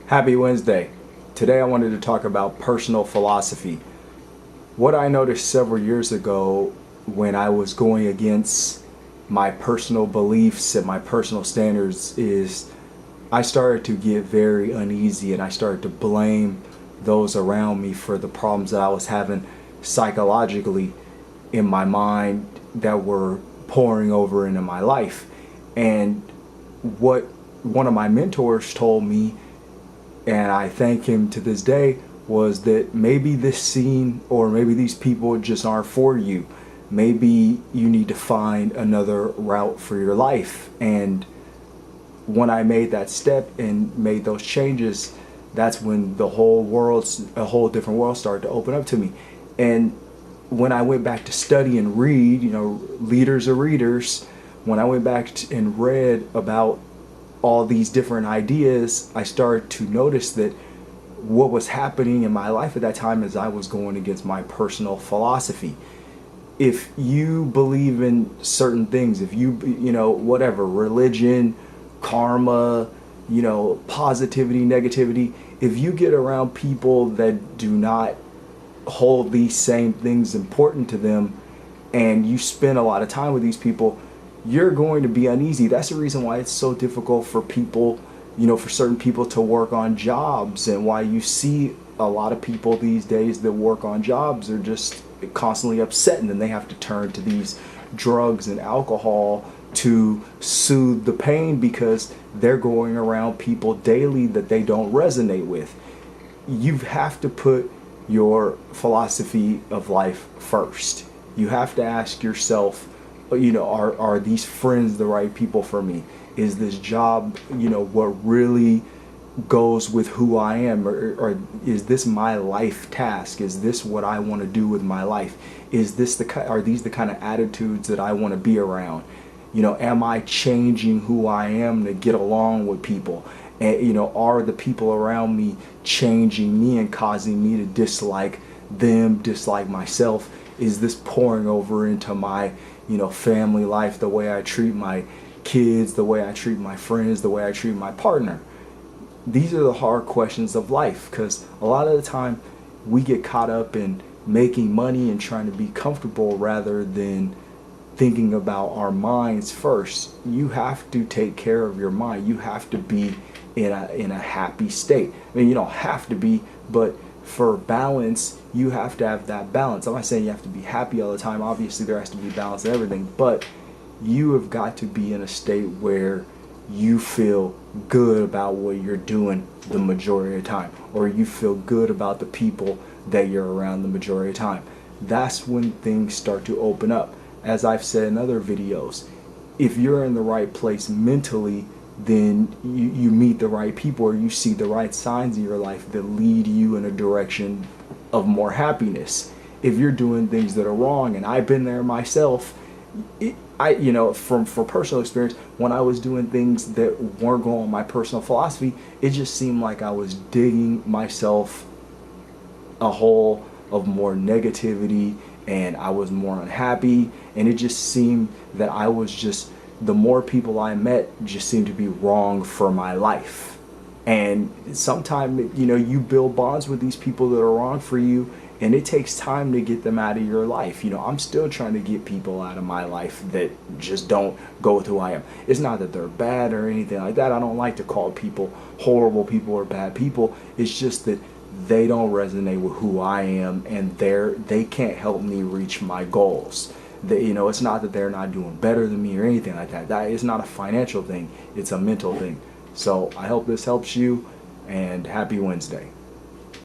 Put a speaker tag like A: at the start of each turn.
A: Happy Wednesday. Today I wanted to talk about personal philosophy. What I noticed several years ago when I was going against my personal beliefs and my personal standards is I started to get very uneasy and I started to blame those around me for the problems that I was having psychologically in my mind that were pouring over into my life. And what one of my mentors told me, and I thank him to this day, was that maybe this scene or maybe these people just aren't for you. Maybe you need to find another route for your life. And when I made that step and made those changes, that's when a whole different world started to open up to me. And when I went back to study and read, leaders are readers, when I went back and read about all these different ideas, I started to notice that what was happening in my life at that time is I was going against my personal philosophy. If you believe in certain things, if whatever, religion, karma, positivity, negativity, if you get around people that do not hold these same things important to them and you spend a lot of time with these people, you're going to be uneasy. That's the reason why it's so difficult for people, for certain people to work on jobs, and why you see a lot of people these days that work on jobs are just constantly upset, and then they have to turn to these drugs and alcohol to soothe the pain because they're going around people daily that they don't resonate with. You have to put your philosophy of life first. You have to ask yourself, are these friends the right people for me? Is this job, what really goes with who I am? Or is this my life task? Is this what I want to do with my life? Are these the kind of attitudes that I want to be around? Am I changing who I am to get along with people? And, are the people around me changing me and causing me to dislike them, dislike myself? Is this pouring over into my, family life, the way I treat my kids, the way I treat my friends, the way I treat my partner? These are the hard questions of life, because a lot of the time we get caught up in making money and trying to be comfortable rather than thinking about our minds first. You have to take care of your mind. You have to be in a happy state. I mean, you don't have to be, but for balance, you have to have that balance. I'm not saying you have to be happy all the time. Obviously, there has to be balance in everything, but you have got to be in a state where you feel good about what you're doing the majority of the time, or you feel good about the people that you're around the majority of the time. That's when things start to open up. As I've said in other videos, if you're in the right place mentally, then you meet the right people, or you see the right signs in your life that lead you in a direction of more happiness. If you're doing things that are wrong, and I've been there myself, from personal experience, when I was doing things that weren't going with my personal philosophy, it just seemed like I was digging myself a hole of more negativity, and I was more unhappy, and it just seemed that the more people I met just seemed to be wrong for my life. And sometimes, you build bonds with these people that are wrong for you, and it takes time to get them out of your life. I'm still trying to get people out of my life that just don't go with who I am. It's not that they're bad or anything like that. I don't like to call people horrible people or bad people. It's just that they don't resonate with who I am, and they can't help me reach my goals. It's not that they're not doing better than me or anything like that. That is not a financial thing. It's a mental thing. So I hope this helps you, and happy Wednesday.